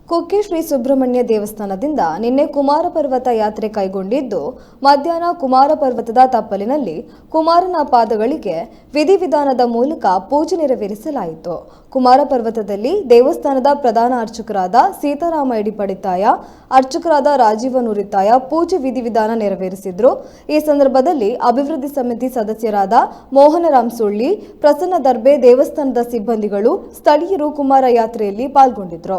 ಕುಕ್ಕೆ ಶ್ರೀ ಸುಬ್ರಹ್ಮಣ್ಯ ದೇವಸ್ಥಾನದಿಂದ ನಿನ್ನೆ ಕುಮಾರ ಪರ್ವತ ಯಾತ್ರೆ ಕೈಗೊಂಡಿದ್ದು, ಮಧ್ಯಾಹ್ನ ಕುಮಾರ ಪರ್ವತದ ತಪ್ಪಲಿನಲ್ಲಿ ಕುಮಾರನ ಪಾದಗಳಿಗೆ ವಿಧಿವಿಧಾನದ ಮೂಲಕ ಪೂಜೆ ನೆರವೇರಿಸಲಾಯಿತು. ಕುಮಾರ ಪರ್ವತದಲ್ಲಿ ದೇವಸ್ಥಾನದ ಪ್ರಧಾನ ಅರ್ಚಕರಾದ ಸೀತಾರಾಮ ಎಡಿಪಡಿತಾಯ, ಅರ್ಚಕರಾದ ರಾಜೀವ ನುರಿತಾಯ ಪೂಜೆ ವಿಧಿವಿಧಾನ ನೆರವೇರಿಸಿದ್ರು. ಈ ಸಂದರ್ಭದಲ್ಲಿ ಅಭಿವೃದ್ಧಿ ಸಮಿತಿ ಸದಸ್ಯರಾದ ಮೋಹನರಾಮ್ ಸುಳ್ಳಿ, ಪ್ರಸನ್ನ ದರ್ಬೆ, ದೇವಸ್ಥಾನದ ಸಿಬ್ಬಂದಿಗಳು, ಸ್ಥಳೀಯರು ಕುಮಾರ ಯಾತ್ರೆಯಲ್ಲಿ ಪಾಲ್ಗೊಂಡಿದ್ರು.